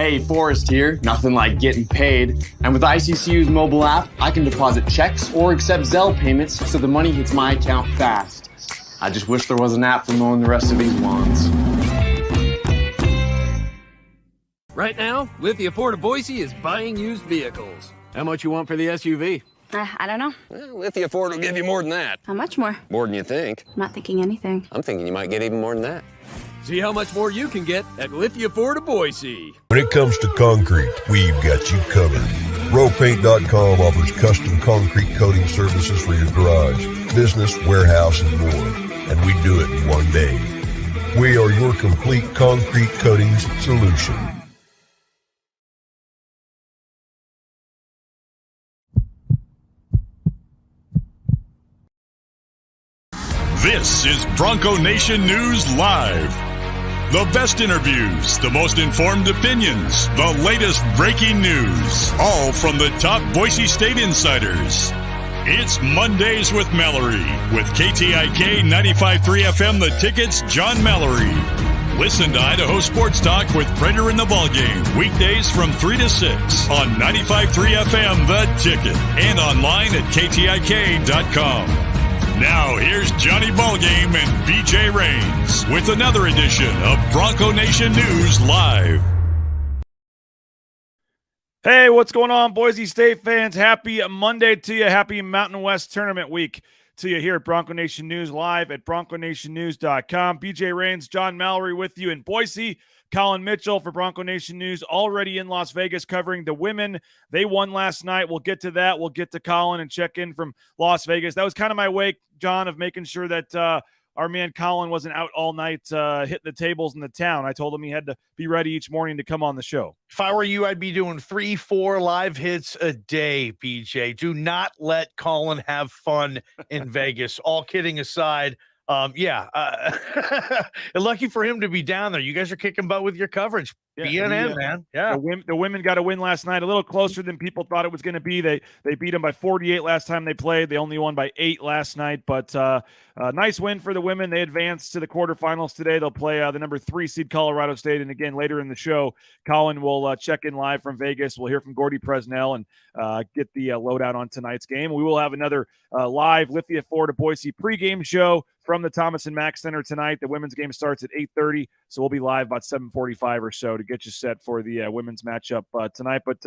Hey, Forrest here. Nothing like getting paid. And with ICCU's mobile app, I can deposit checks or accept Zelle payments so the money hits my account fast. I just wish there was an app for mowing the rest of these lawns. Right now, Lithia Ford of Boise is buying used vehicles. How much you want for the SUV? I don't know. Well, Lithia Ford will give you more than that. How much more? More than you think. I'm not thinking anything. I'm thinking you might get even more than that. See how much more you can get at Lithia Ford of Boise. When it comes to concrete, we've got you covered. RowPaint.com offers custom concrete coating services for your garage, business, warehouse, and more. And we do it in one day. We are your complete concrete coatings solution. This is Bronco Nation News Live. The best interviews, the most informed opinions, the latest breaking news, all from the top Boise State insiders. It's Mondays with Mallory, with KTIK 95.3 FM The Ticket's John Mallory. Listen to Idaho Sports Talk with Prater in the Ballgame, weekdays from 3 to 6 on 95.3 FM The Ticket and online at KTIK.com. Now, here's Johnny Ballgame and BJ Rains with another edition of Bronco Nation News Live. Hey, what's going on, Boise State fans? Happy Monday to you. Happy Mountain West Tournament Week to you here at Bronco Nation News Live at BroncoNationNews.com. BJ Rains, John Mallory with you in Boise. Colin Mitchell for Bronco Nation News already in Las Vegas covering the women. They won last night. We'll get to that. We'll get to Colin and check in from Las Vegas. That was kind of my wake, John, of making sure that our man Colin wasn't out all night hitting the tables in the town. I told him he had to be ready each morning to come on the show. If I were you, I'd be doing 3-4 live hits a day, BJ. Do not let Colin have fun in Vegas. All kidding aside, lucky for him to be down there. You guys are kicking butt with your coverage. BNN, man. Yeah. The women got a win last night, a little closer than people thought it was going to be. They beat them by 48 last time they played. They only won by 8 last night, but nice win for the women. They advanced to the quarterfinals today. They'll play the number 3 seed Colorado State. And again, later in the show, Colin will check in live from Vegas. We'll hear from Gordy Presnell and get the lowdown on tonight's game. We will have another live Lithia Ford of Boise pregame show from the Thomas and Mack Center tonight. The women's game starts at 8:30, so we'll be live about 7:45 or so to get you set for the women's matchup tonight. But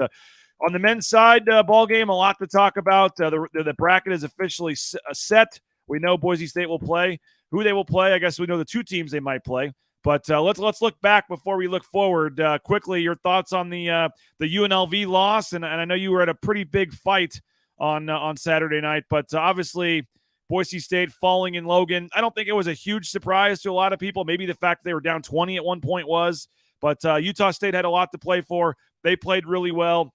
on the men's side, ball game, a lot to talk about. The bracket is officially set. We know Boise State will play. Who they will play, I guess we know the 2 teams they might play. But let's look back before we look forward. Quickly, your thoughts on the UNLV loss, and I know you were at a pretty big fight on Saturday night, but obviously Boise State falling in Logan. I don't think it was a huge surprise to a lot of people. Maybe the fact they were down 20 at one point was, but Utah State had a lot to play for. They played really well.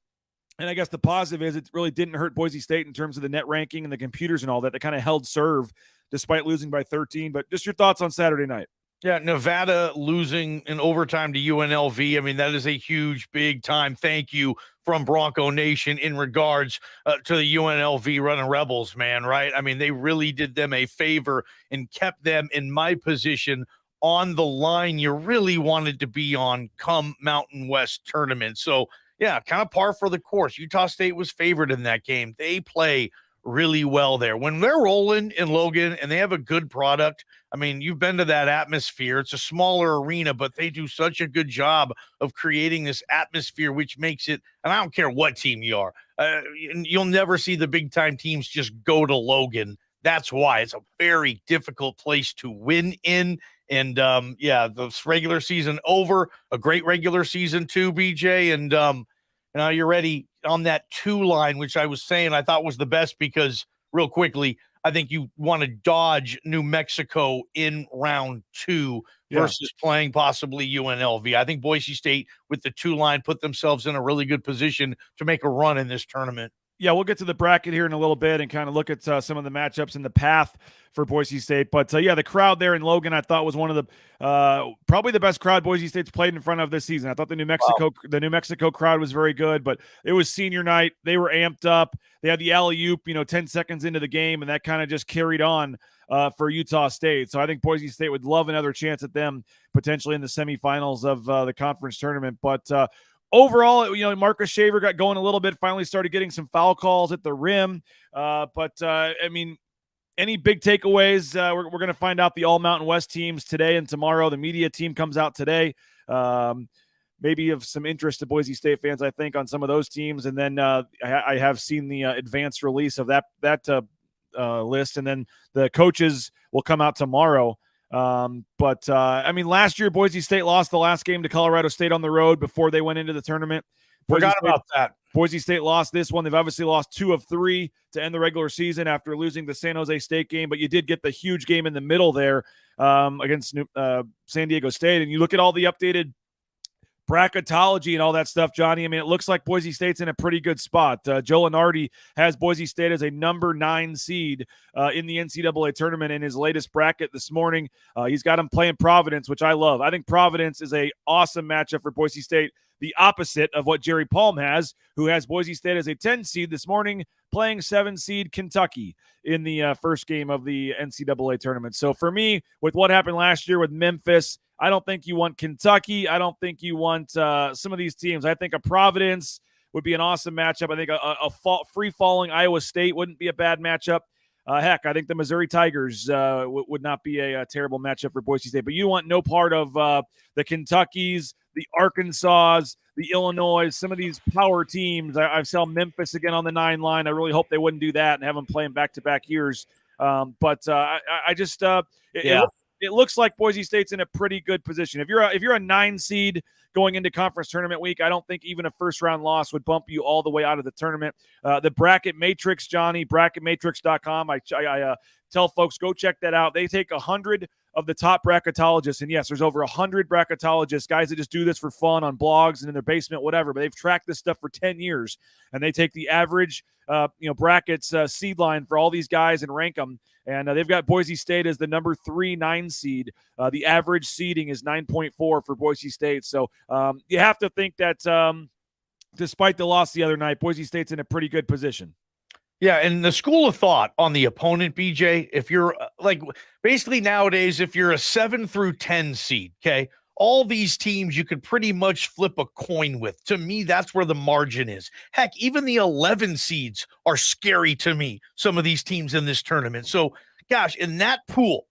And I guess the positive is it really didn't hurt Boise State in terms of the net ranking and the computers and all that. They kind of held serve despite losing by 13. But just your thoughts on Saturday night. Yeah, Nevada losing in overtime to UNLV. I mean, that is a huge, big time thank you from Bronco Nation in regards to the UNLV running Rebels, man, right? I mean, they really did them a favor and kept them in my position on the line you really wanted to be on come Mountain West tournament. So, yeah, kind of par for the course. Utah State was favored in that game. They play really well there. When they're rolling in Logan and they have a good product, I mean, you've been to that atmosphere. It's a smaller arena, but they do such a good job of creating this atmosphere, which makes it, and I don't care what team you are, you'll never see the big time teams just go to Logan. That's why it's a very difficult place to win in. And the regular season over, a great regular season too, BJ. And now you're ready on that 2 line, which I was saying I thought was the best because real quickly, I think you want to dodge New Mexico in round 2 versus playing possibly UNLV. I think Boise State with the 2 line put themselves in a really good position to make a run in this tournament. Yeah, we'll get to the bracket here in a little bit and kind of look at some of the matchups in the path for Boise State. But, the crowd there in Logan I thought was one of the probably the best crowd Boise State's played in front of this season. I thought the New Mexico crowd was very good, but it was senior night. They were amped up. They had the alley-oop, 10 seconds into the game, and that kind of just carried on for Utah State. So I think Boise State would love another chance at them potentially in the semifinals of the conference tournament. But overall, Marcus Shaver got going a little bit, finally started getting some foul calls at the rim. Any big takeaways? We're going to find out the All Mountain West teams today and tomorrow. The media team comes out today. Maybe of some interest to Boise State fans, I think, on some of those teams. And then I have seen the advanced release of that list. And then the coaches will come out tomorrow. Last year, Boise State lost the last game to Colorado State on the road before they went into the tournament. Forgot about that. Boise State lost this one. They've obviously lost 2 of 3 to end the regular season after losing the San Jose State game, but you did get the huge game in the middle there against San Diego State. And you look at all the updated bracketology and all that stuff, Johnny. I mean, it looks like Boise State's in a pretty good spot. Joe Lenardi has Boise State as a number 9 seed in the NCAA tournament in his latest bracket this morning. He's got them playing Providence, which I love. I think Providence is a awesome matchup for Boise State, the opposite of what Jerry Palm has, who has Boise State as a 10 seed this morning, playing 7 seed Kentucky in the first game of the NCAA tournament. So for me, with what happened last year with Memphis, I don't think you want Kentucky. I don't think you want some of these teams. I think a Providence would be an awesome matchup. I think a free-falling Iowa State wouldn't be a bad matchup. Heck, I think the Missouri Tigers would not be a terrible matchup for Boise State. But you want no part of the Kentuckys, the Arkansas, the Illinois, some of these power teams. I saw Memphis again on the 9 line. I really hope they wouldn't do that and have them playing back-to-back years. It looks like Boise State's in a pretty good position. If you're a 9 seed going into conference tournament week, I don't think even a first-round loss would bump you all the way out of the tournament. The Bracket Matrix, Johnny, bracketmatrix.com. I tell folks, go check that out. They take 100 of the top bracketologists, and yes, there's over 100 bracketologists, guys that just do this for fun on blogs and in their basement, whatever, but they've tracked this stuff for 10 years, and they take the average brackets seed line for all these guys and rank them, and they've got Boise State as the number 3 9 seed. The average seeding is 9.4 for Boise State, so you have to think that despite the loss the other night, Boise State's in a pretty good position. Yeah, and the school of thought on the opponent, BJ, if you're basically nowadays, if you're a 7 through 10 seed, okay, all these teams you could pretty much flip a coin with. To me, that's where the margin is. Heck, even the 11 seeds are scary to me, some of these teams in this tournament. So, gosh, in that pool,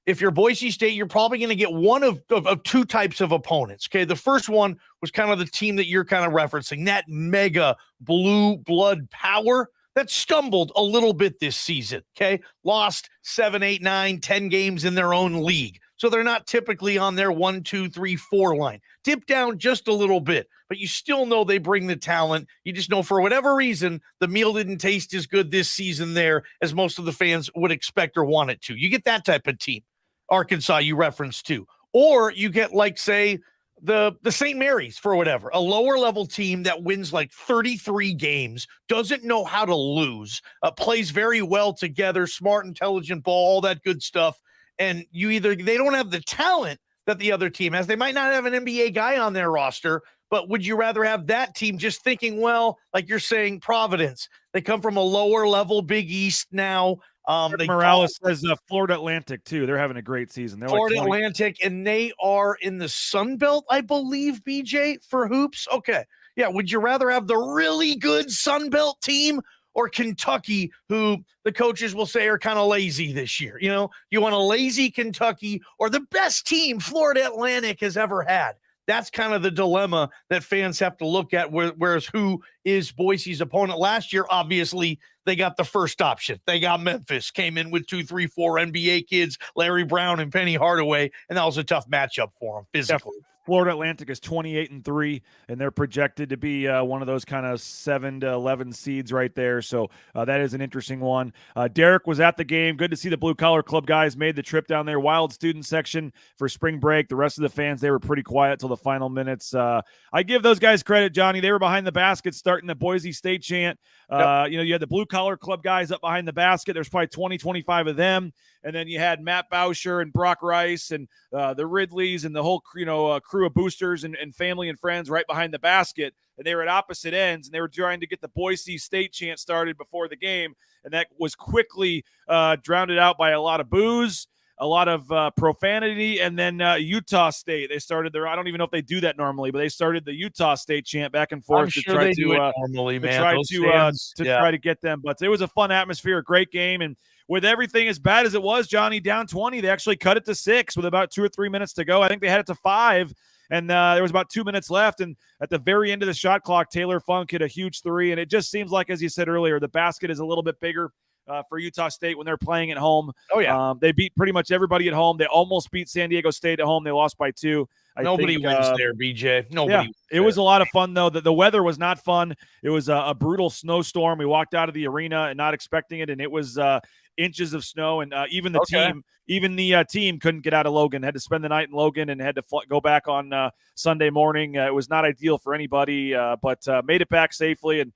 if you're Boise State, you're probably going to get one of 2 types of opponents, okay? The first one was kind of the team that you're kind of referencing, that mega blue blood power that stumbled a little bit this season, okay? Lost 7, 8, 9, 10 games in their own league. So they're not typically on their 1, 2, 3, 4 line. Dip down just a little bit, but you still know they bring the talent. You just know for whatever reason, the meal didn't taste as good this season there as most of the fans would expect or want it to. You get that type of team. Arkansas, you referenced too. Or you get say, the St. Mary's for whatever, a lower level team that wins 33 games, doesn't know how to lose, plays very well together, smart, intelligent ball, all that good stuff. And they don't have the talent that the other team has. They might not have an NBA guy on their roster, but would you rather have that team just thinking, well, like you're saying, Providence, they come from a lower level Big East now. Morales says Florida Atlantic too. They're having a great season. They're Florida Atlantic, and they are in the Sun Belt, I believe, BJ, for hoops. Okay. Yeah. Would you rather have the really good Sun Belt team or Kentucky, who the coaches will say are kind of lazy this year? You want a lazy Kentucky or the best team Florida Atlantic has ever had? That's kind of the dilemma that fans have to look at, whereas who is Boise's opponent last year? Obviously, they got the first option. They got Memphis, came in with 2, 3, 4 NBA kids, Larry Brown and Penny Hardaway, and that was a tough matchup for them physically. Florida Atlantic is 28-3, and they're projected to be one of those kind of 7 to 11 seeds right there. So that is an interesting one. Derek was at the game. Good to see the Blue Collar Club guys made the trip down there. Wild student section for spring break. The rest of the fans, they were pretty quiet till the final minutes. I give those guys credit, Johnny. They were behind the basket starting the Boise State chant. Yep. You had the Blue Collar Club guys up behind the basket. There's probably 20, 25 of them. And then you had Matt Boucher and Brock Rice and the Ridleys and the whole crew of boosters and family and friends right behind the basket. And they were at opposite ends, and they were trying to get the Boise State chant started before the game. And that was quickly drowned out by a lot of boos. a lot of profanity, and then Utah State. They started their, I don't even know if they do that normally, but they started the Utah State chant back and forth I'm sure they do it normally, man. Try to get them. But it was a fun atmosphere, a great game, and with everything as bad as it was, Johnny, down 20, they actually cut it to 6 with about 2 or 3 minutes to go. I think they had it to 5. And there was about 2 minutes left. And at the very end of the shot clock, Taylor Funk hit a huge 3. And it just seems like, as you said earlier, the basket is a little bit bigger for Utah State when they're playing at home. Oh, yeah. They beat pretty much everybody at home. They almost beat San Diego State at home. They lost by 2. Nobody wins there, BJ. Nobody. Yeah, it was a lot of fun, though. The weather was not fun. It was a brutal snowstorm. We walked out of the arena and not expecting it, and it was inches of snow. And even the team couldn't get out of Logan. Had to spend the night in Logan and had to go back on Sunday morning. It was not ideal for anybody, but made it back safely and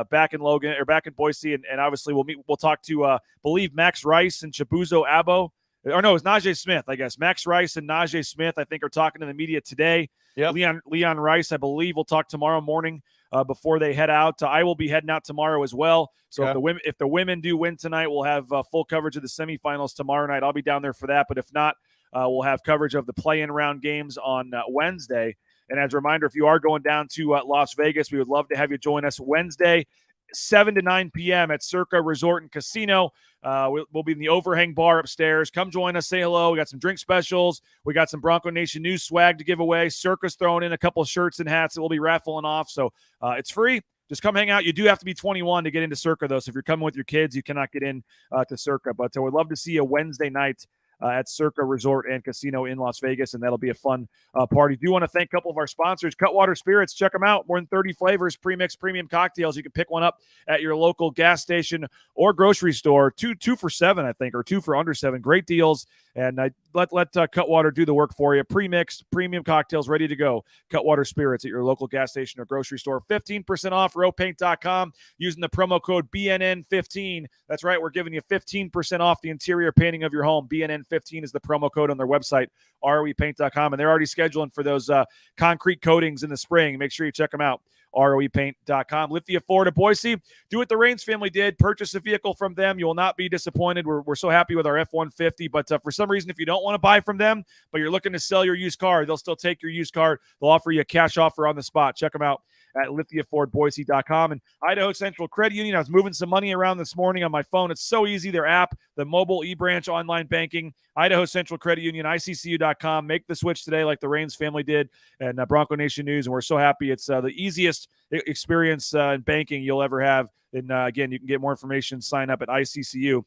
back in Logan or back in Boise. And obviously we'll talk to believe Max Rice and Chibuzo Abo. Or no, it's Najee Smith, I guess. Max Rice and Najee Smith, I think, are talking to the media today. Yep. Leon Rice, I believe, will talk tomorrow morning before they head out. I will be heading out tomorrow as well. So if the women do win tonight, we'll have full coverage of the semifinals tomorrow night. I'll be down there for that. But if not, we'll have coverage of the play-in round games on Wednesday. And as a reminder, if you are going down to Las Vegas, we would love to have you join us Wednesday, 7 to 9 p.m. at Circa Resort and Casino. We'll be in the overhang bar upstairs. Come join us. Say hello. We got some drink specials. We got some Bronco Nation News swag to give away. Circa's throwing in a couple of shirts and hats that we'll be raffling off. So it's free. Just come hang out. You do have to be 21 to get into Circa, though. So if you're coming with your kids, you cannot get in to Circa. But we'd love to see you Wednesday night at Circa Resort and Casino in Las Vegas, and that'll be a fun party. Do want to thank a couple of our sponsors, Cutwater Spirits. Check them out. More than 30 flavors, pre-mixed premium cocktails. You can pick one up at your local gas station or grocery store. Two for $7, I think, or 2 for under $7. Great deals. And let Cutwater do the work for you. Pre-mixed premium cocktails ready to go. Cutwater Spirits at your local gas station or grocery store. 15% off rowpaint.com using the promo code BNN15. That's right. We're giving you 15% off the interior painting of your home. BNN15 is the promo code on their website, roepaint.com. And they're already scheduling for those concrete coatings in the spring. Make sure you check them out. roepaint.com. Lithia Ford of Boise. Do what the Raines family did. Purchase a vehicle from them. You will not be disappointed. We're so happy with our F-150, but for some reason, if you don't want to buy from them, but you're looking to sell your used car, they'll still take your used car. They'll offer you a cash offer on the spot. Check them out at lithiafordboise.com. And Idaho Central Credit Union, I was moving some money around this morning on my phone. It's so easy. Their app, the mobile e-branch online banking, Idaho Central Credit Union, ICCU.com. Make the switch today like the Raines family did, and Bronco Nation News. And we're so happy. It's the easiest experience in banking you'll ever have. And again, you can get more information. Sign up at ICCU.com.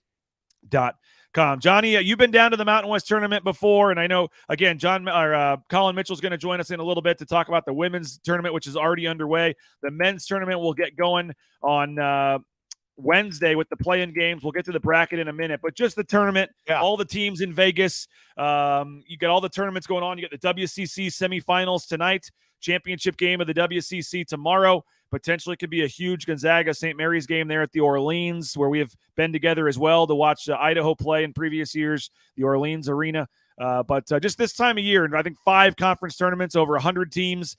Johnny, you've been down to the Mountain West tournament before, and I know, again, Colin Mitchell's going to join us in a little bit to talk about the women's tournament, which is already underway. The men's tournament will get going on Wednesday with the play-in games. We'll get to the bracket in a minute, but just the tournament, all the teams in Vegas. You got all the tournaments going on. You got the WCC semifinals tonight, championship game of the WCC tomorrow. Potentially could be a huge Gonzaga-St. Mary's game there at the Orleans, where we have been together as well to watch Idaho play in previous years, the Orleans Arena. But just this time of year, and I think 5 conference tournaments, over 100 teams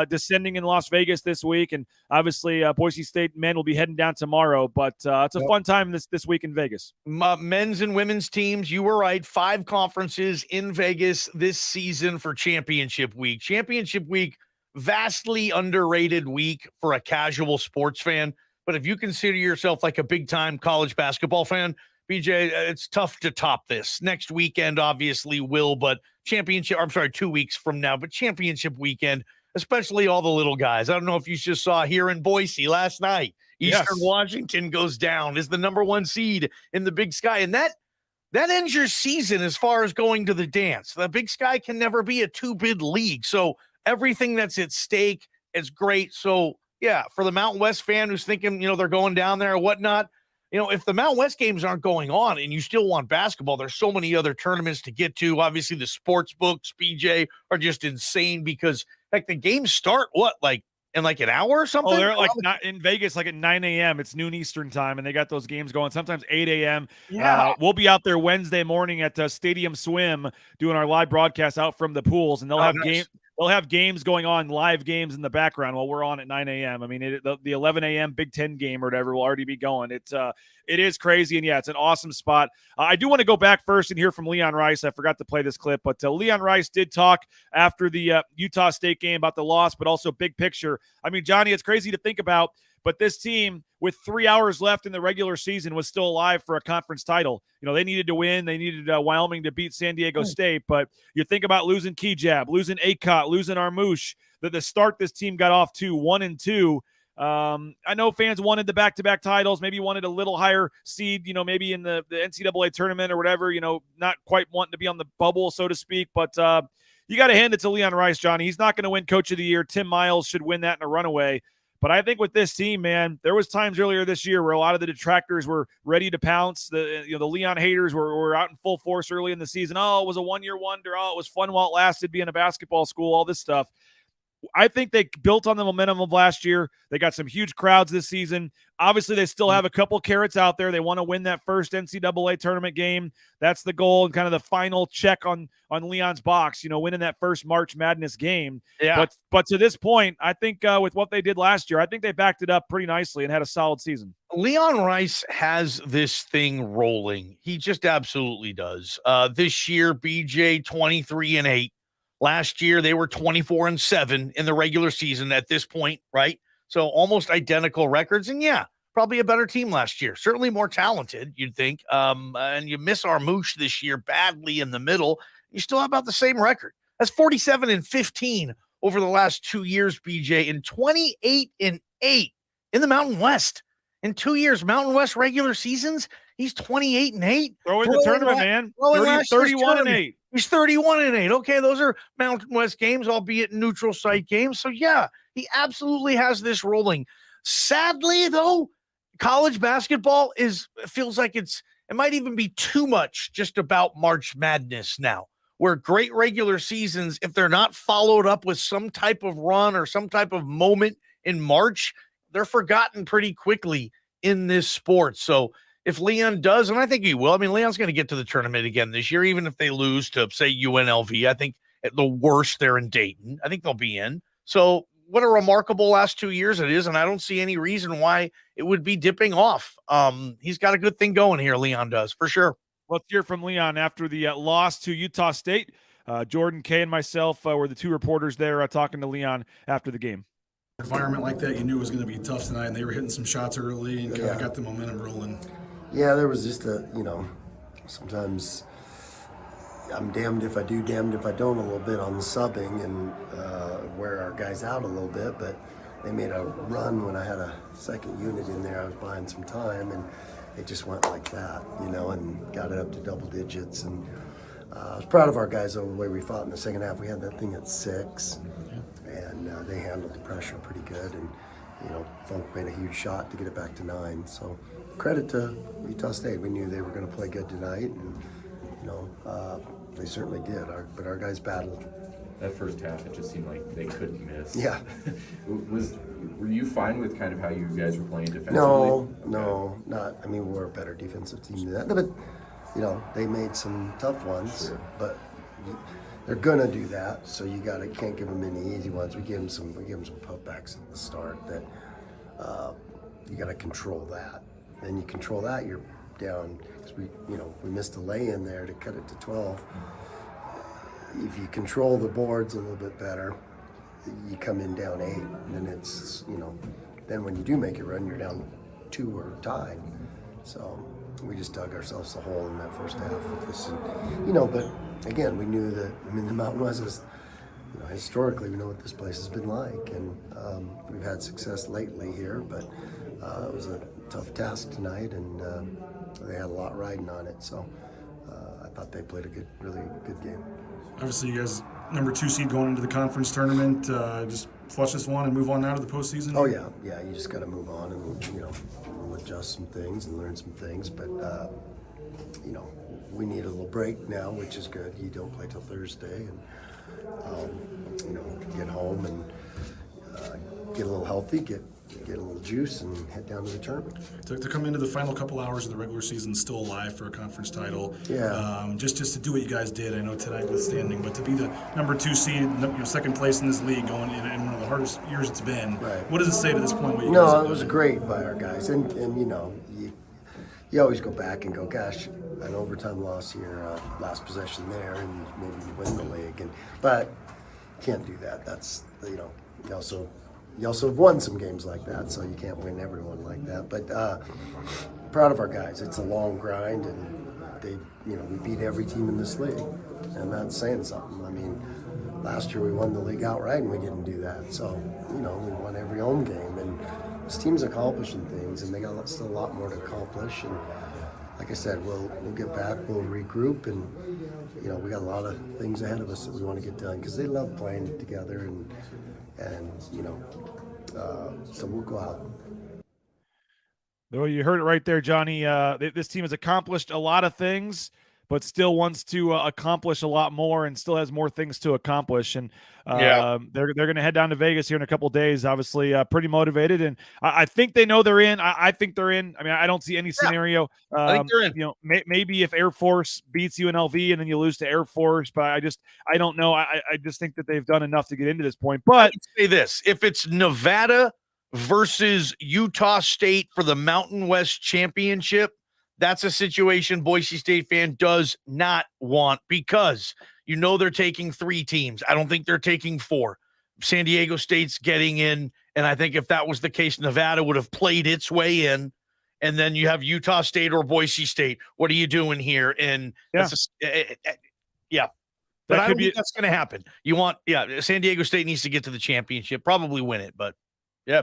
descending in Las Vegas this week. And obviously Boise State men will be heading down tomorrow, but it's a fun time this week in Vegas. Men's and women's teams, you were right. 5 conferences in Vegas this season for championship week. Championship week, vastly underrated week for a casual sports fan. But if you consider yourself like a big-time college basketball fan, BJ, it's tough to top this. Next weekend obviously will, but 2 weeks from now, but championship weekend, especially all the little guys. I don't know if you just saw here in Boise last night, Eastern Washington goes down, is the number 1 seed in the Big Sky. And that ends your season as far as going to the dance. The Big Sky can never be a 2-bid league. So everything that's at stake is great. So yeah, for the Mountain West fan who's thinking, they're going down there or whatnot, if the Mountain West games aren't going on and you still want basketball, there's so many other tournaments to get to. Obviously, the sports books, BJ, are just insane because, the games start, in an hour or something? Oh, they're not in Vegas, at 9 a.m. It's noon Eastern time, and they got those games going, sometimes 8 a.m. Yeah. We'll be out there Wednesday morning at Stadium Swim doing our live broadcast out from the pools, and they'll have they'll have games going on, live games in the background while we're on at 9 a.m. I mean, the 11 a.m. Big Ten game or whatever will already be going. It is crazy, and yeah, it's an awesome spot. I do want to go back first and hear from Leon Rice. I forgot to play this clip, but Leon Rice did talk after the Utah State game about the loss, but also big picture. I mean, Johnny, it's crazy to think about, but this team, with 3 hours left in the regular season, was still alive for a conference title. You know, they needed to win. They needed Wyoming to beat San Diego State. But you think about losing Kejab, losing Akot, losing Armouche. The start this team got off to 1-2. I know fans wanted the back-to-back titles, maybe wanted a little higher seed, you know, maybe in the NCAA tournament or whatever, you know, not quite wanting to be on the bubble, so to speak. But you got to hand it to Leon Rice, Johnny. He's not going to win Coach of the Year. Tim Miles should win that in a runaway. But I think with this team, man, there was times earlier this year where a lot of the detractors were ready to pounce. The Leon haters were out in full force early in the season. Oh, it was a one-year wonder. Oh, it was fun while it lasted being a basketball school, all this stuff. I think they built on the momentum of last year. They got some huge crowds this season. Obviously, they still have a couple carrots out there. They want to win that first NCAA tournament game. That's the goal and kind of the final check on Leon's box, you know, winning that first March Madness game. Yeah. But to this point, I think with what they did last year, I think they backed it up pretty nicely and had a solid season. Leon Rice has this thing rolling. He just absolutely does. This year, BJ 23-8. Last year, they were 24-7 in the regular season at this point, right? So almost identical records. And yeah, probably a better team last year. Certainly more talented, you'd think. And you miss Armouche this year badly in the middle. You still have about the same record. That's 47-15 over the last 2 years, BJ, and 28-8 in the Mountain West. In 2 years, Mountain West regular seasons, he's 28-8. Throw in the tournament, man. 31-8. He's 31-8. Okay, those are Mountain West games, albeit neutral site games. So, yeah, he absolutely has this rolling. Sadly, though, college basketball feels like it might even be too much just about March Madness now, where great regular seasons, if they're not followed up with some type of run or some type of moment in March, they're forgotten pretty quickly in this sport. So, if Leon does, and I think he will, I mean, Leon's going to get to the tournament again this year, even if they lose to, say, UNLV. I think at the worst, they're in Dayton. I think they'll be in. So what a remarkable last 2 years it is, and I don't see any reason why it would be dipping off. He's got a good thing going here, Leon does, for sure. Let's hear from Leon after the loss to Utah State. Jordan Kay and myself were the two reporters there talking to Leon after the game. Environment like that, you knew it was going to be tough tonight, and they were hitting some shots early and kind of got the momentum rolling. Yeah, there was just sometimes I'm damned if I do, damned if I don't a little bit on the subbing and wear our guys out a little bit, but they made a run when I had a second unit in there. I was buying some time, and it just went like that, and got it up to double digits. And I was proud of our guys over the way we fought in the second half. We had that thing at 6, and they handled the pressure pretty good. And, Funk made a huge shot to get it back to 9. So credit to Utah State. We knew they were going to play good tonight, and, they certainly did. But our guys battled. That first half, it just seemed like they couldn't miss. Yeah. Were you fine with kind of how you guys were playing defensively? No, not. I mean, we're a better defensive team than that. But, they made some tough ones. Sure. But they're gonna do that. So you can't give them any easy ones. We give them some putbacks at the start that you got to control that. Then you control that, you're down because we missed a lay in there to cut it to 12. If you control the boards a little bit better, you come in down 8, and then it's then when you do make it run, you're down 2 or tied. So we just dug ourselves a hole in that first half with this, but again, we knew that. I mean, the Mountain West is, historically, we know what this place has been like, and we've had success lately here, but it was a tough task tonight, and they had a lot riding on it. So I thought they played a really good game. Obviously, you guys number 2 seed going into the conference tournament. Just flush this one and move on now to the postseason. Oh yeah. You just got to move on, and we'll adjust some things and learn some things. But we need a little break now, which is good. You don't play till Thursday, and get home and get a little healthy, get get a little juice and head down to the tournament. To come into the final couple hours of the regular season still alive for a conference title. Yeah. Just to do what you guys did, I know tonight withstanding, but to be the number 2 seed, second place in this league going in one of the hardest years it's been. Right. What does it say to this point? What you guys have it was done? great by our guys. And you always go back and go, gosh, an overtime loss here, last possession there, and maybe you win the league. But can't do that. That's, you also have won some games like that, so you can't win everyone like that. But proud of our guys. It's a long grind, and we beat every team in this league, and that's saying something. I mean, last year we won the league outright, and we didn't do that. So, we won every home game, and this team's accomplishing things, and they got still a lot more to accomplish. And like I said, we'll get back, we'll regroup, and we got a lot of things ahead of us that we want to get done because they love playing together, and so we'll go out. Well, you heard it right there, Johnny. This team has accomplished a lot of things, but still wants to accomplish a lot more, and still has more things to accomplish. And they're going to head down to Vegas here in a couple of days. Obviously, pretty motivated, and I think they know they're in. I think they're in. I mean, I don't see any scenario. I think they're in. Maybe if Air Force beats UNLV and then you lose to Air Force, but I don't know. I just think that they've done enough to get into this point. But I would say this: if it's Nevada versus Utah State for the Mountain West Championship, that's a situation Boise State fan does not want, because they're taking 3 teams. I don't think they're taking 4. San Diego State's getting in, and I think if that was the case, Nevada would have played its way in, and then you have Utah State or Boise State. What are you doing here? And But I don't think that's going to happen. San Diego State needs to get to the championship, probably win it, but yeah.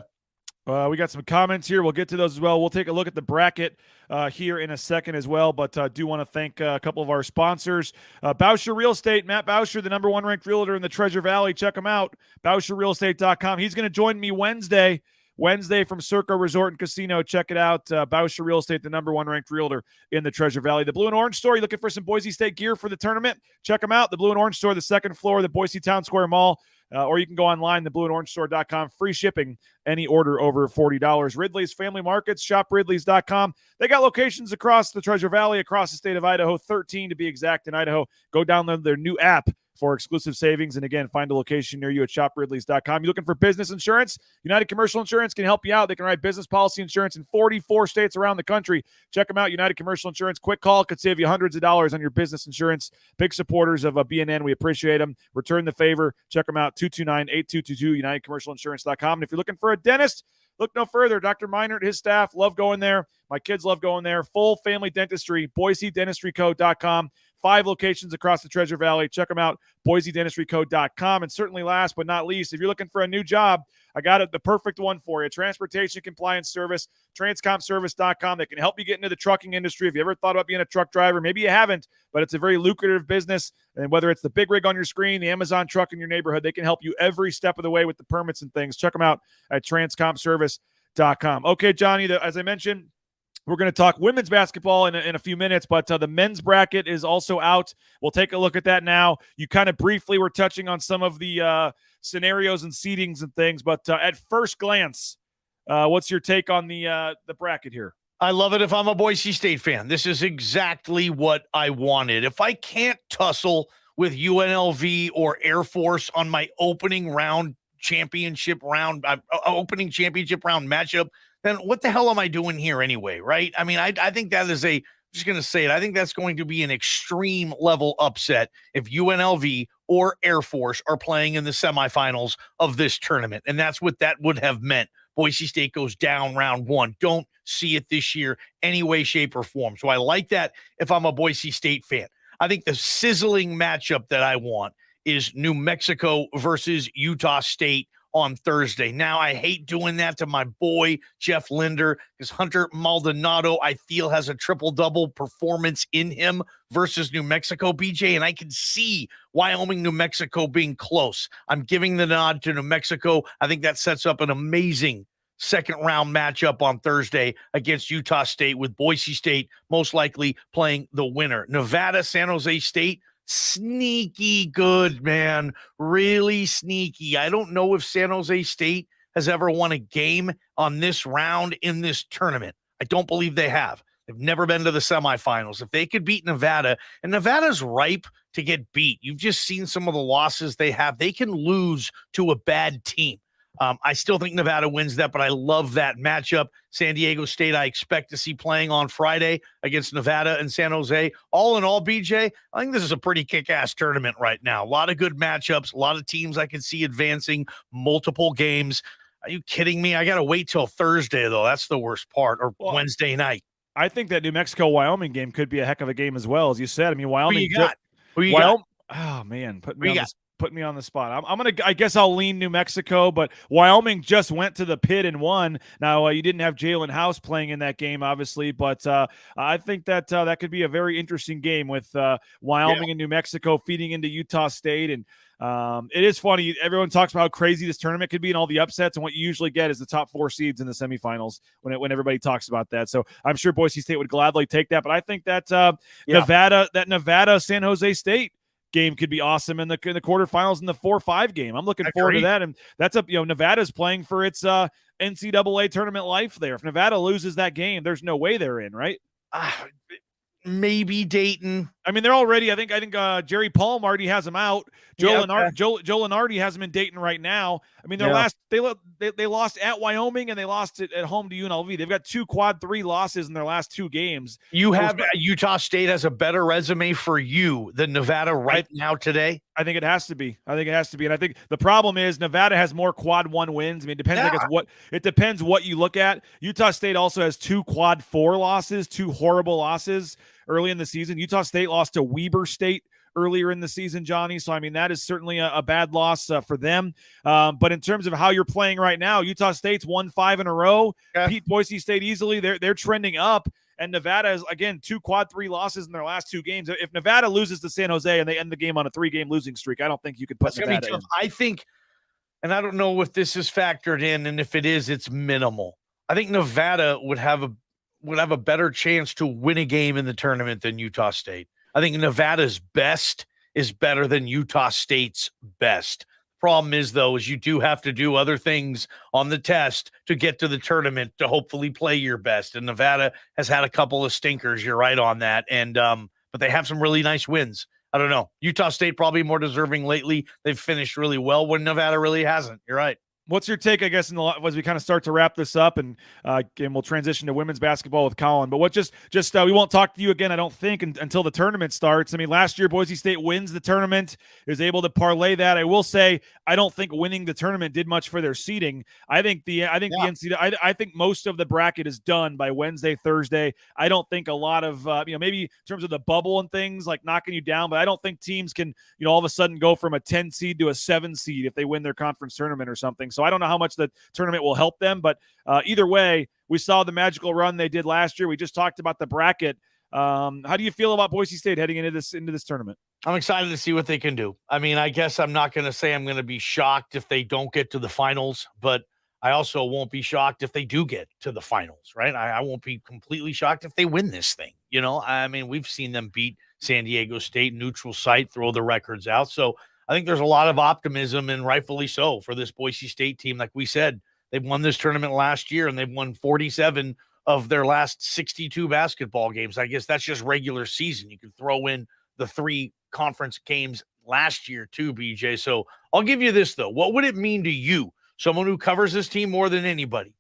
We got some comments here. We'll get to those as well. We'll take a look at the bracket here in a second as well, but do want to thank a couple of our sponsors. Bauscher Real Estate, Matt Bauscher, the number 1 ranked realtor in the Treasure Valley. Check him out, BauscherRealEstate.com. He's going to join me Wednesday from Circo Resort and Casino. Check it out. Bauscher Real Estate, the number 1 ranked realtor in the Treasure Valley. The Blue and Orange Store, you looking for some Boise State gear for the tournament? Check them out. The Blue and Orange Store, the 2nd floor of the Boise Town Square Mall. Or you can go online, theblueandorangestore.com. Free shipping, any order over $40. Ridley's Family Markets, shopridleys.com. They got locations across the Treasure Valley, across the state of Idaho, 13 to be exact in Idaho. Go download their new app for exclusive savings. And again, find a location near you at shopridleys.com. You're looking for business insurance? United Commercial Insurance can help you out. They can write business policy insurance in 44 states around the country. Check them out, United Commercial Insurance. Quick call could save you hundreds of dollars on your business insurance. Big supporters of BNN. We appreciate them. Return the favor. Check them out, 229-8222, UnitedCommercialInsurance.com. And if you're looking for a dentist, look no further. Dr. Meinert, his staff, love going there. My kids love going there. Full family dentistry, BoiseDentistryCo.com. 5 locations across the Treasure Valley. Check them out, BoiseDentistryCo.com. And certainly last but not least, if you're looking for a new job, I got the perfect one for you. Transportation Compliance Service, TransComService.com. They can help you get into the trucking industry. If you ever thought about being a truck driver, maybe you haven't, but it's a very lucrative business. And whether it's the big rig on your screen, the Amazon truck in your neighborhood, they can help you every step of the way with the permits and things. Check them out at TransComService.com. Okay, Johnny, as I mentioned, we're going to talk women's basketball in a few minutes, but the men's bracket is also out. We'll take a look at that now. You kind of briefly were touching on some of the scenarios and seedings and things, but at first glance, what's your take on the bracket here? I love it if I'm a Boise State fan. This is exactly what I wanted. If I can't tussle with UNLV or Air Force on my opening championship round matchup, then what the hell am I doing here anyway, right? I mean, I think that is just going to say it. I think that's going to be an extreme level upset if UNLV or Air Force are playing in the semifinals of this tournament. And that's what that would have meant. Boise State goes down round 1. Don't see it this year any way, shape, or form. So I like that if I'm a Boise State fan. I think the sizzling matchup that I want is New Mexico versus Utah State on Thursday. Now, I hate doing that to my boy, Jeff Linder, because Hunter Maldonado, I feel, has a triple-double performance in him versus New Mexico, BJ, and I can see Wyoming, New Mexico being close. I'm giving the nod to New Mexico. I think that sets up an amazing second-round matchup on Thursday against Utah State, with Boise State most likely playing the winner. Nevada, San Jose State, sneaky good, man. Really sneaky. I don't know if San Jose State has ever won a game on this round in this tournament. I don't believe they have. They've never been to the semifinals. If they could beat Nevada, and Nevada's ripe to get beat. You've just seen some of the losses they have. They can lose to a bad team. I still think Nevada wins that, but I love that matchup. San Diego State, I expect to see playing on Friday against Nevada and San Jose. All in all, BJ, I think this is a pretty kick-ass tournament right now. A lot of good matchups, a lot of teams I can see advancing, multiple games. Are you kidding me? I got to wait till Thursday, though. That's the worst part, or Wednesday night. I think that New Mexico-Wyoming game could be a heck of a game as well, as you said. I mean, Wyoming. Who you got? Oh, man, put me on the spot. I guess I'll lean New Mexico, but Wyoming just went to the pit and won. Now, you didn't have Jalen House playing in that game, obviously, but I think that that could be a very interesting game with Wyoming and New Mexico feeding into Utah State. And it is funny. Everyone talks about how crazy this tournament could be and all the upsets, and what you usually get is the top 4 seeds in the semifinals when everybody talks about that. So I'm sure Boise State would gladly take that, but I think that Nevada San Jose State game could be awesome in the quarterfinals in the 4-5 game. I'm looking forward to that, and that's Nevada's playing for its NCAA tournament life there. If Nevada loses that game, there's no way they're in, right? Maybe Dayton. I mean, they're already. I think Jerry Palm already has them out. Joe Lenardi has them in Dayton right now. I mean, they lost at Wyoming and they lost at home to UNLV. They've got 2 quad 3 losses in their last 2 games. Utah State has a better resume for you than Nevada now today. I think it has to be. And I think the problem is Nevada has more quad 1 wins. I mean, it depends what you look at. Utah State also has 2 quad 4 losses, 2 horrible losses early in the season. Utah State lost to Weber State earlier in the season, Johnny. So, I mean, that is certainly a bad loss for them. But in terms of how you're playing right now, Utah State's won 5 in a row, beat Boise State easily. They're trending up. And Nevada is, again, 2 quad 3 losses in their last 2 games. If Nevada loses to San Jose and they end the game on a 3-game losing streak, I don't think you could put Nevada in. I think, and I don't know if this is factored in, and if it is, it's minimal. I think Nevada would have a better chance to win a game in the tournament than Utah State. I think Nevada's best is better than Utah State's best. Problem is, though, is you do have to do other things on the test to get to the tournament to hopefully play your best. And Nevada has had a couple of stinkers. You're right on that. And but they have some really nice wins. I don't know. Utah State probably more deserving lately. They've finished really well when Nevada really hasn't. You're right. What's your take, I guess, as we kind of start to wrap this up, and we'll transition to women's basketball with Colin. But we won't talk to you again, I don't think, until the tournament starts. I mean, last year Boise State wins the tournament, is able to parlay that. I will say I don't think winning the tournament did much for their seeding. I think the NCAA. I think most of the bracket is done by Wednesday, Thursday. I don't think a lot of maybe in terms of the bubble and things like knocking you down, but I don't think teams can all of a sudden go from a 10 seed to a 7 seed if they win their conference tournament or something. So I don't know how much the tournament will help them, but either way, we saw the magical run they did last year. We just talked about the bracket. How do you feel about Boise State heading into this tournament? I'm excited to see what they can do. I mean, I guess I'm not going to say I'm going to be shocked if they don't get to the finals, but I also won't be shocked if they do get to the finals, right? I won't be completely shocked if they win this thing. I mean, we've seen them beat San Diego State, neutral site, throw the records out. So I think there's a lot of optimism, and rightfully so, for this Boise State team. Like we said, they've won this tournament last year, and they've won 47 of their last 62 basketball games. I guess that's just regular season. You can throw in the 3 conference games last year too, BJ. So I'll give you this, though. What would it mean to you, someone who covers this team more than anybody,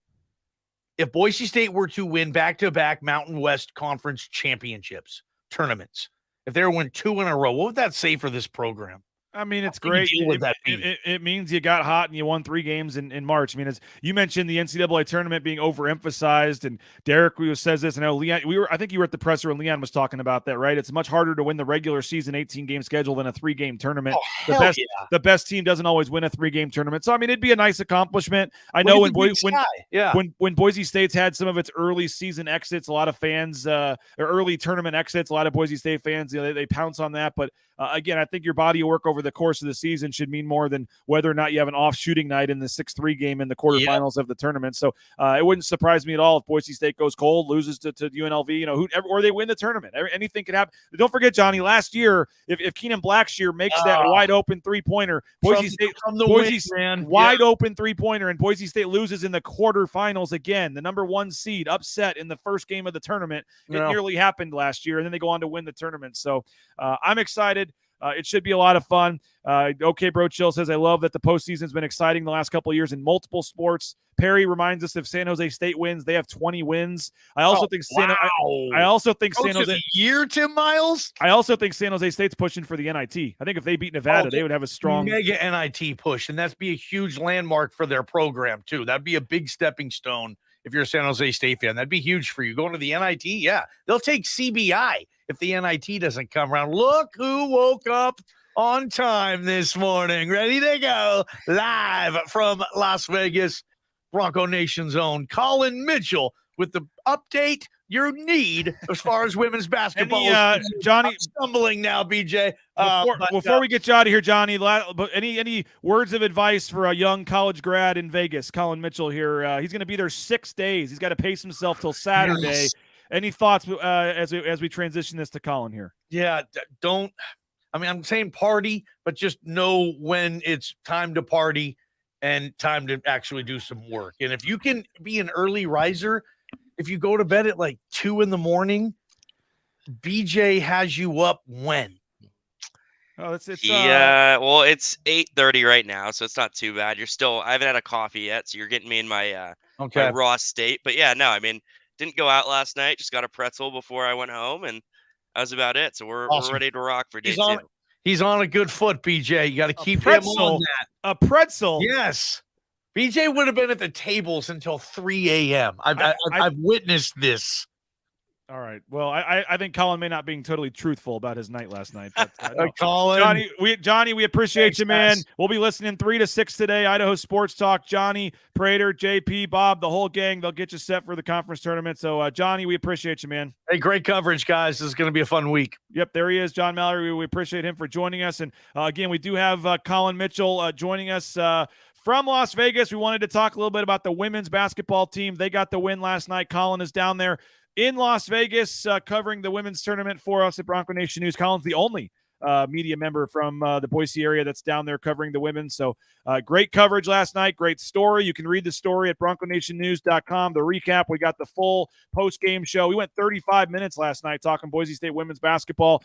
if Boise State were to win back-to-back Mountain West Conference championships, tournaments, if they win 2 in a row, what would that say for this program? I mean, it's great. It means you got hot and you won 3 games in March. I mean, as you mentioned, the NCAA tournament being overemphasized, and Derek says this. I know Leon. I think you were at the presser and Leon was talking about that, right? It's much harder to win the regular season 18-game schedule than a 3-game tournament. The best team doesn't always win a 3-game tournament. So I mean, it'd be a nice accomplishment. I know when Boise State's had some of its early season exits, a lot of fans or early tournament exits, a lot of Boise State fans, they pounce on that. But again, I think your body of work over over the course of the season should mean more than whether or not you have an off shooting night in the 6-3 game in the quarterfinals of the tournament. So it wouldn't surprise me at all if Boise State goes cold, loses to UNLV, or they win the tournament. Anything could happen. Don't forget, Johnny, last year, if Keenan Blackshear makes that wide open 3-pointer, Boise State wide open 3-pointer, and Boise State loses in the quarterfinals again, the number 1 seed upset in the first game of the tournament. It nearly happened last year, and then they go on to win the tournament. So I'm excited. It should be a lot of fun. OK Bro Chill says, I love that the postseason's been exciting the last couple of years in multiple sports. Perry reminds us if San Jose State wins, they have 20 wins. I also think I also think San Jose year, Tim Miles. I also think San Jose State's pushing for the NIT. I think if they beat Nevada, they would have a strong mega NIT push, and that's be a huge landmark for their program too. That'd be a big stepping stone if you're a San Jose State fan. That'd be huge for you going to the NIT. Yeah, they'll take CBI if the NIT doesn't come around. Look who woke up on time this morning, ready to go live from Las Vegas. Bronco Nation's own Colin Mitchell with the update you need as far as women's basketball. Johnny, I'm stumbling now, BJ. Before we get you out of here, Johnny, any words of advice for a young college grad in Vegas? Colin Mitchell here. He's going to be there 6 days. He's got to pace himself till Saturday. Yes. Any thoughts as we transition this to Colin here? Yeah, I'm saying party, but just know when it's time to party and time to actually do some work. And if you can be an early riser, if you go to bed at like 2 a.m, BJ has you up when? Oh, it's well, it's 8:30 right now, so it's not too bad. I haven't had a coffee yet, so you're getting me in my my raw state. But yeah, no, I mean, didn't go out last night. Just got a pretzel before I went home, and that was about it. So we're ready to rock for day 2. He's on a good foot, BJ. You got to keep him on that. A pretzel? Yes. BJ would have been at the tables until 3 a.m. I've witnessed this. All right. Well, I think Colin may not being totally truthful about his night last night. But, no. Colin, Johnny, we appreciate you, man. Guys. We'll be listening 3 to 6 today. Idaho Sports Talk. Johnny, Prater, JP, Bob, the whole gang. They'll get you set for the conference tournament. So, Johnny, we appreciate you, man. Hey, great coverage, guys. This is going to be a fun week. Yep, there he is, John Mallory. We appreciate him for joining us. And again, we do have Colin Mitchell joining us from Las Vegas. We wanted to talk a little bit about the women's basketball team. They got the win last night. Colin is down there in Las Vegas covering the women's tournament for us at Bronco Nation News. Colin's the only media member from the Boise area that's down there covering the women. So great coverage last night. Great story. You can read the story at bronconationnews.com. The recap, we got the full post-game show. We went 35 minutes last night talking Boise State women's basketball.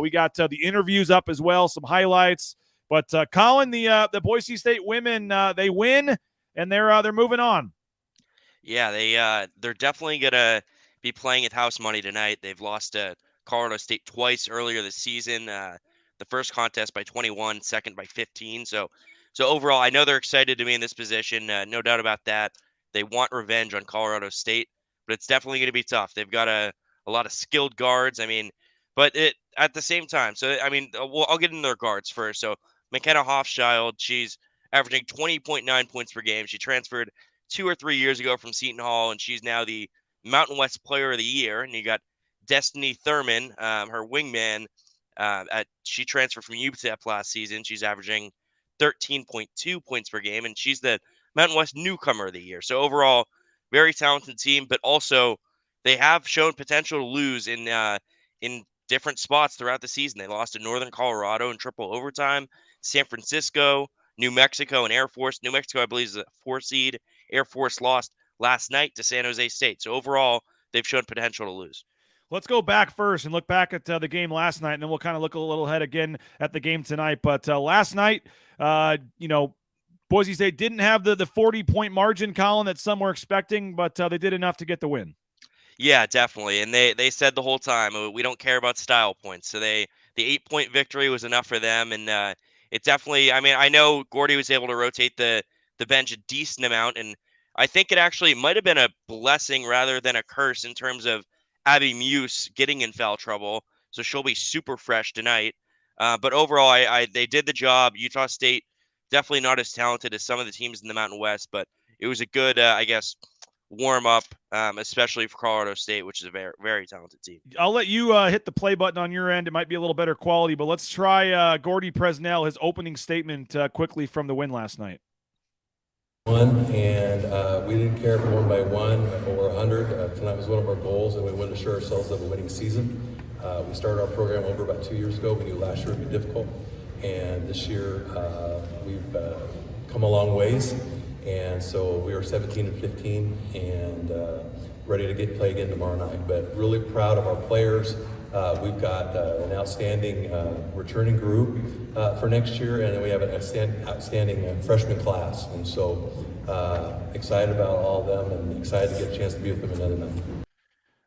We got the interviews up as well, some highlights. But Colin, the Boise State women, they win, and they're moving on. Yeah, they're definitely gonna be playing at house money tonight. They've lost to Colorado State twice earlier this season. The first contest by 21, second by 15. So overall, I know they're excited to be in this position. No doubt about that. They want revenge on Colorado State, but it's definitely going to be tough. They've got a lot of skilled guards. I mean, but at the same time. So I mean, I'll get into their guards first. So McKenna Hofschild, she's averaging 20.9 points per game. She transferred 2 or 3 years ago from Seton Hall, and she's now the Mountain West Player of the Year. And you got Destiny Thurman, her wingman. She transferred from UTEP last season. She's averaging 13.2 points per game, and she's the Mountain West Newcomer of the Year. So overall, very talented team, but also they have shown potential to lose in different spots throughout the season. They lost to Northern Colorado in triple overtime, San Francisco, New Mexico, and Air Force. New Mexico, I believe, is a 4 seed. Air Force lost last night to San Jose State. So overall, they've shown potential to lose. Let's go back first and look back at the game last night, and then we'll kind of look a little ahead again at the game tonight. But last night, Boise State didn't have the 40-point margin, Colin, that some were expecting, but they did enough to get the win. Yeah, definitely. And they said the whole time, we don't care about style points. So the 8-point victory was enough for them. And it definitely, I mean, I know Gordy was able to rotate the bench a decent amount, and I think it actually might have been a blessing rather than a curse in terms of Abby Muse getting in foul trouble. So she'll be super fresh tonight. But overall, they did the job. Utah State, definitely not as talented as some of the teams in the Mountain West, but it was a good, warm up, especially for Colorado State, which is a very, very talented team. I'll let you hit the play button on your end. It might be a little better quality, but let's try Gordy Presnell, his opening statement quickly from the win last night. And we didn't care if we won by 1 or 100. Tonight was one of our goals, and we wanted to assure ourselves of a winning season. We started our program over about 2 years ago. We knew last year would be difficult, and this year we've come a long ways. And so we are 17-15 and ready to play again tomorrow night. But really proud of our players. We've got an outstanding returning group for next year, and then we have an outstanding freshman class. And so excited about all of them and excited to get a chance to be with them another night.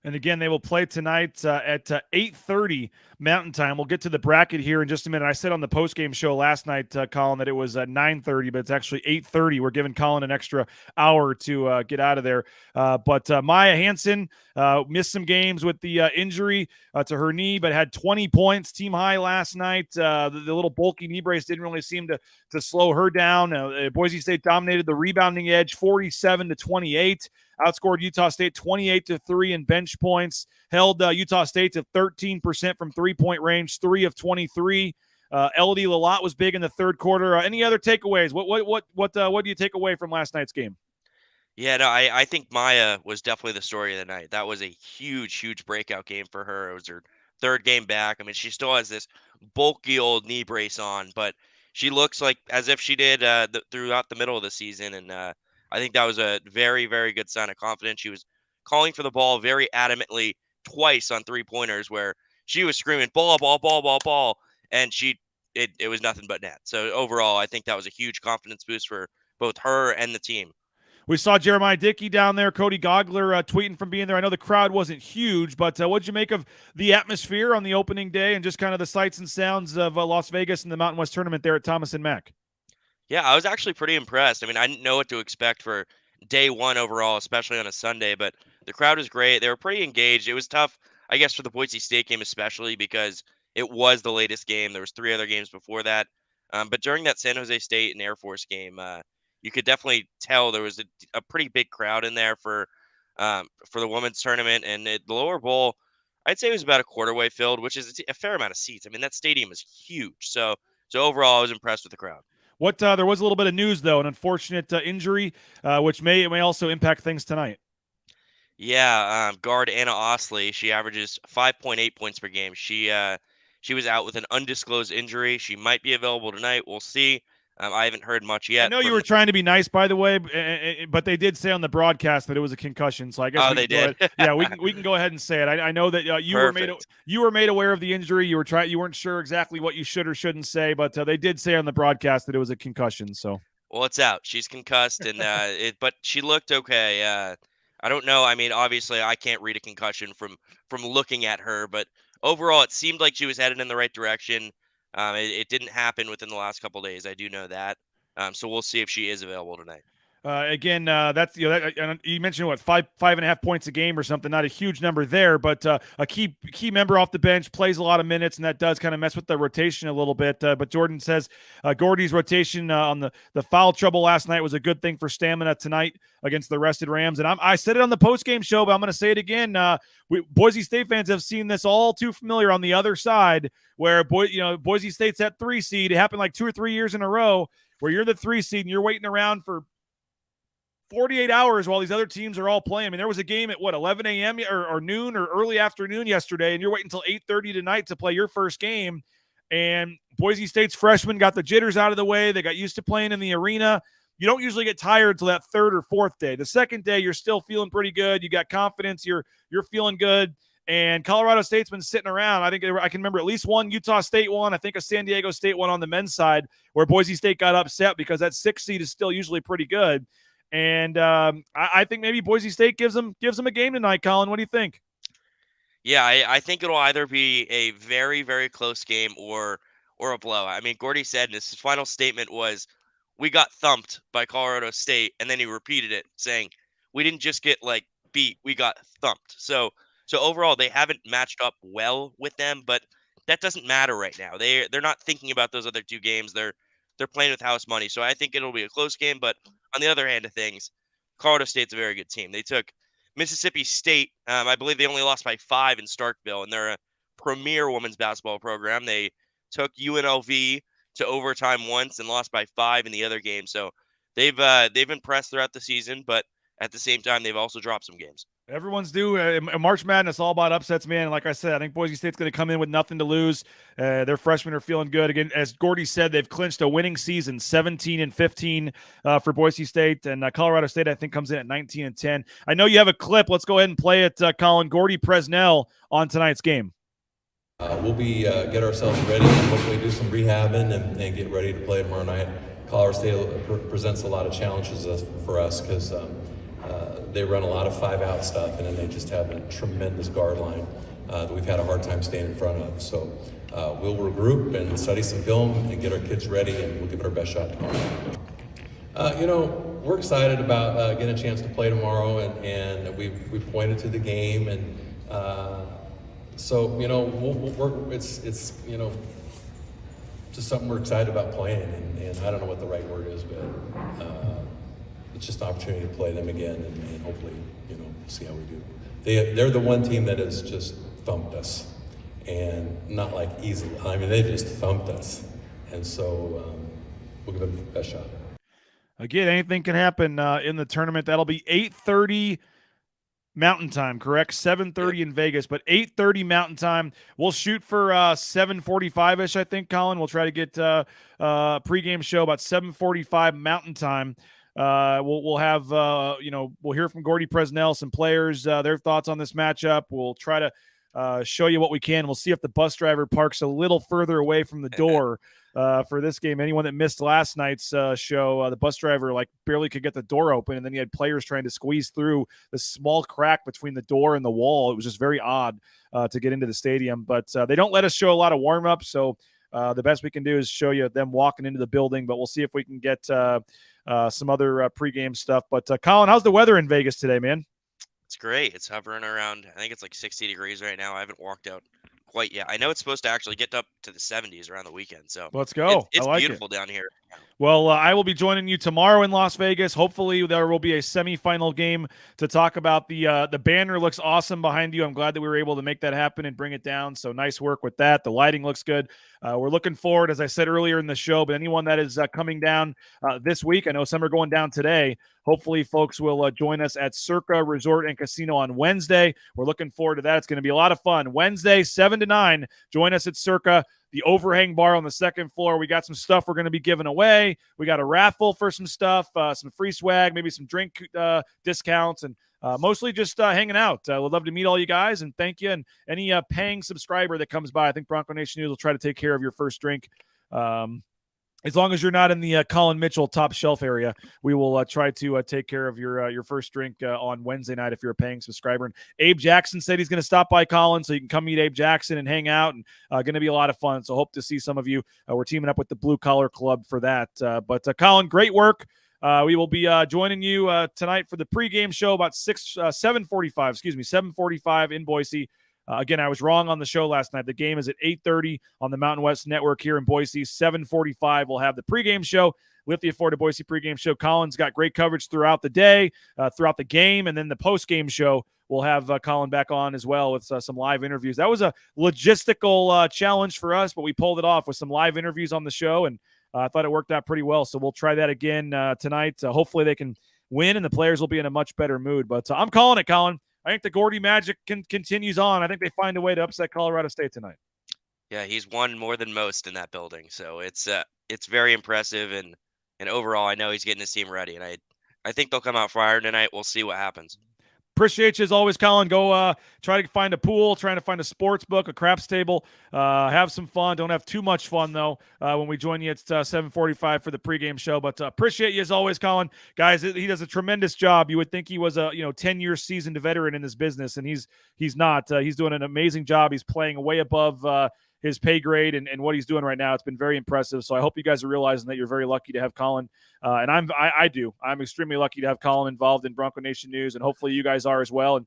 And again, they will play tonight at 8:30 Mountain Time. We'll get to the bracket here in just a minute. I said on the postgame show last night, Colin, that it was 9:30, but it's actually 8:30. We're giving Colin an extra hour to get out of there. But Maya Hansen missed some games with the injury to her knee, but had 20 points, team high last night. The little bulky knee brace didn't really seem to slow her down. Boise State dominated the rebounding edge 47-28. Outscored Utah State 28-3 in bench points. Held Utah State to 13% from three-point range, 3 of 23. LD Lalott was big in the third quarter. Any other takeaways? What do you take away from last night's game? Yeah, no, I think Maya was definitely the story of the night. That was a huge breakout game for her. It was her third game back. I mean, she still has this bulky old knee brace on, but she looks like as if she did throughout the middle of the season, and I think that was a very, very good sign of confidence. She was calling for the ball very adamantly twice on three-pointers where she was screaming, ball, and it was nothing but net. So overall, I think that was a huge confidence boost for both her and the team. We saw Jeremiah Dickey down there, Cody Gogler tweeting from being there. I know the crowd wasn't huge, but what'd you make of the atmosphere on the opening day and just kind of the sights and sounds of Las Vegas and the Mountain West tournament there at Thomas and Mack? Yeah, I was actually pretty impressed. I mean, I didn't know what to expect for day one overall, especially on a Sunday, but the crowd was great. They were pretty engaged. It was tough, I guess, for the Boise State game, especially because it was the latest game. There was 3 other games before that. But during that San Jose State and Air Force game, you could definitely tell there was a pretty big crowd in there for the women's tournament. And the lower bowl, I'd say it was about a quarter way filled, which is a fair amount of seats. I mean, that stadium is huge. So overall, I was impressed with the crowd. There was a little bit of news, though, an unfortunate injury, which may also impact things tonight. Yeah, guard Anna Osley, she averages 5.8 points per game. She was out with an undisclosed injury. She might be available tonight. We'll see. I haven't heard much yet. I know you were trying to be nice, by the way, but they did say on the broadcast that it was a concussion. So I guess they did. Yeah, we can go ahead and say it. I know that you were made aware of the injury. You weren't sure exactly what you should or shouldn't say, but they did say on the broadcast that it was a concussion. So well, it's out. She's concussed, and but she looked okay. I don't know. I mean, obviously, I can't read a concussion from looking at her, but overall, it seemed like she was headed in the right direction. It didn't happen within the last couple of days. I do know that. So we'll see if she is available tonight. Again, that's you mentioned what 5.5 points a game or something. Not a huge number there, but a key member off the bench, plays a lot of minutes, and that does kind of mess with the rotation a little bit. But Jordan says Gordy's rotation on the foul trouble last night was a good thing for stamina tonight against the rested Rams. And I said it on the postgame show, but I'm going to say it again. Boise State fans have seen this all too familiar on the other side, where Boise State's at 3 seed. It happened like 2 or 3 years in a row, where you're the 3 seed and you're waiting around for 48 hours while these other teams are all playing. I mean, there was a game at 11 a.m. or noon or early afternoon yesterday, and you're waiting until 8:30 tonight to play your first game. And Boise State's freshmen got the jitters out of the way. They got used to playing in the arena. You don't usually get tired until that 3rd or 4th day. The 2nd day, you're still feeling pretty good. You got confidence. You're feeling good. And Colorado State's been sitting around. I think I can remember at least one Utah State one. I think a San Diego State one on the men's side where Boise State got upset because that 6th seed is still usually pretty good. And I think maybe Boise State gives them a game tonight, Colin. What do you think? Yeah, I think it'll either be a very, very close game or a blowout. I mean, Gordy said his final statement was, "We got thumped by Colorado State," and then he repeated it, saying, "We didn't just get beat, we got thumped." So overall, they haven't matched up well with them, but that doesn't matter right now. They're not thinking about those other 2 games. They're playing with house money. So I think it'll be a close game, but on the other hand of things, Colorado State's a very good team. They took Mississippi State. I believe they only lost by 5 in Starkville, and they're a premier women's basketball program. They took UNLV to overtime once and lost by 5 in the other game. So they've impressed throughout the season, but at the same time, they've also dropped some games. Everyone's due. March Madness, all about upsets, man. Like I said, I think Boise State's going to come in with nothing to lose. Their freshmen are feeling good. Again, as Gordy said, they've clinched a winning season, 17-15 for Boise State. And Colorado State, I think, comes in at 19-10. I know you have a clip. Let's go ahead and play it, Colin. Gordy Presnell on tonight's game. We'll be get ourselves ready and hopefully do some rehabbing and get ready to play tomorrow night. Colorado State presents a lot of challenges for us because they run a lot of 5-out stuff, and then they just have a tremendous guard line that we've had a hard time staying in front of. So we'll regroup and study some film and get our kids ready, and we'll give it our best shot tomorrow. We're excited about getting a chance to play tomorrow, and we've pointed to the game, and so it's just something we're excited about playing, and I don't know what the right word is, but it's just an opportunity to play them again and hopefully, see how we do. They're the one team that has just thumped us, and not like easily. I mean, they just thumped us, and so we'll give it the best shot. Again, anything can happen in the tournament. That'll be 8:30 Mountain Time, correct? 7:30 in Vegas, but 8:30 Mountain Time. We'll shoot for 7:45-ish, I think, Colin. We'll try to get pregame show about 7:45 Mountain Time. We'll have we'll hear from Gordy Presnell, some players, their thoughts on this matchup. We'll try to show you what we can. We'll see if the bus driver parks a little further away from the door for this game. Anyone that missed last night's show, the bus driver barely could get the door open, and then he had players trying to squeeze through the small crack between the door and the wall. It was just very odd to get into the stadium, but they don't let us show a lot of warm-ups, so the best we can do is show you them walking into the building, but we'll see if we can get some other pregame stuff. But Colin, how's the weather in Vegas today, man? It's great. It's hovering around, I think it's like 60 degrees right now. I haven't walked out quite yet. I know it's supposed to actually get up to the 70s around the weekend. So let's go. It's I like beautiful down here. Well, I will be joining you tomorrow in Las Vegas. Hopefully there will be a semifinal game to talk about. The banner looks awesome behind you. I'm glad that we were able to make that happen and bring it down. So nice work with that. The lighting looks good. We're looking forward, as I said earlier in the show, but anyone that is coming down this week, I know some are going down today. Hopefully folks will join us at Circa Resort and Casino on Wednesday. We're looking forward to that. It's going to be a lot of fun. Wednesday, 7 to 9, join us at Circa, the overhang bar on the second floor. We got some stuff we're going to be giving away. We got a raffle for some stuff, some free swag, maybe some drink discounts, and mostly just hanging out. We'd love to meet all you guys, and thank you. And any paying subscriber that comes by, I think Bronco Nation News will try to take care of your first drink. As long as you're not in the Colin Mitchell top shelf area, we will try to take care of your first drink on Wednesday night if you're a paying subscriber. And Abe Jackson said he's going to stop by Colin, so you can come meet Abe Jackson and hang out, and going to be a lot of fun. So hope to see some of you. We're teaming up with the Blue Collar Club for that. But Colin, great work. We will be joining you tonight for the pregame show about 7:45 in Boise. Again, I was wrong on the show last night. The game is at 8:30 on the Mountain West Network here in Boise. 7:45, we'll have the pregame show. With the Afforded Boise pregame show, Colin's got great coverage throughout the day, throughout the game, and then the postgame show, we'll have Colin back on as well with some live interviews. That was a logistical challenge for us, but we pulled it off with some live interviews on the show, and I thought it worked out pretty well. So we'll try that again tonight. Hopefully they can win, and the players will be in a much better mood. But I'm calling it, Colin. I think the Gordy magic continues on. I think they find a way to upset Colorado State tonight. Yeah, he's won more than most in that building, so it's very impressive. And overall, I know he's getting his team ready, and I think they'll come out firing tonight. We'll see what happens. Appreciate you as always, Colin. Go try to find a pool, trying to find a sports book, a craps table. Have some fun. Don't have too much fun, though, when we join you at 7:45 for the pregame show. But appreciate you as always, Colin. Guys, he does a tremendous job. You would think he was a 10-year seasoned veteran in this business, and he's not. He's doing an amazing job. He's playing way above his pay grade and what he's doing right now. It's been very impressive. So I hope you guys are realizing that you're very lucky to have Colin. And I'm extremely lucky to have Colin involved in Bronco Nation News, and hopefully you guys are as well. And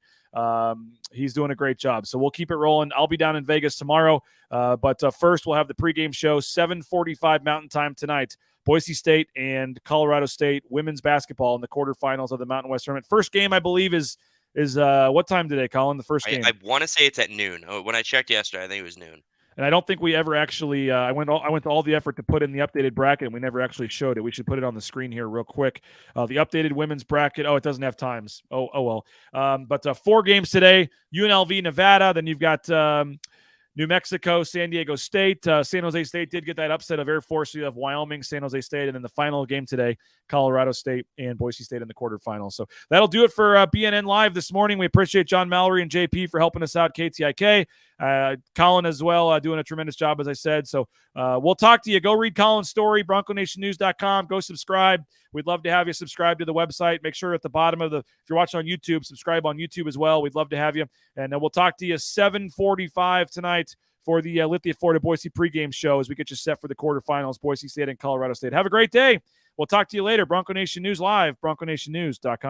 he's doing a great job. So we'll keep it rolling. I'll be down in Vegas tomorrow. But first we'll have the pregame show, 7:45 Mountain Time tonight. Boise State and Colorado State women's basketball in the quarterfinals of the Mountain West Tournament. First game, I believe, is what time today, Colin? The first game. I want to say it's at noon. When I checked yesterday, I think it was noon. And I don't think we ever actually. I went to all the effort to put in the updated bracket, and we never actually showed it. We should put it on the screen here real quick. The updated women's bracket. Oh, it doesn't have times. Oh well. But 4 games today: UNLV, Nevada. Then you've got New Mexico, San Diego State. San Jose State did get that upset of Air Force. You have Wyoming, San Jose State, and then the final game today, Colorado State and Boise State in the quarterfinals. So that'll do it for BNN Live this morning. We appreciate John Mallory and JP for helping us out, KTIK. Colin as well, doing a tremendous job, as I said. So we'll talk to you. Go read Colin's story, BroncoNationNews.com. Go subscribe. We'd love to have you subscribe to the website. Make sure at the bottom of if you're watching on YouTube, subscribe on YouTube as well. We'd love to have you. And we'll talk to you 7:45 tonight for the Lithia Florida Boise pregame show as we get you set for the quarterfinals, Boise State and Colorado State. Have a great day. We'll talk to you later. Bronco Nation News Live, BroncoNationNews.com.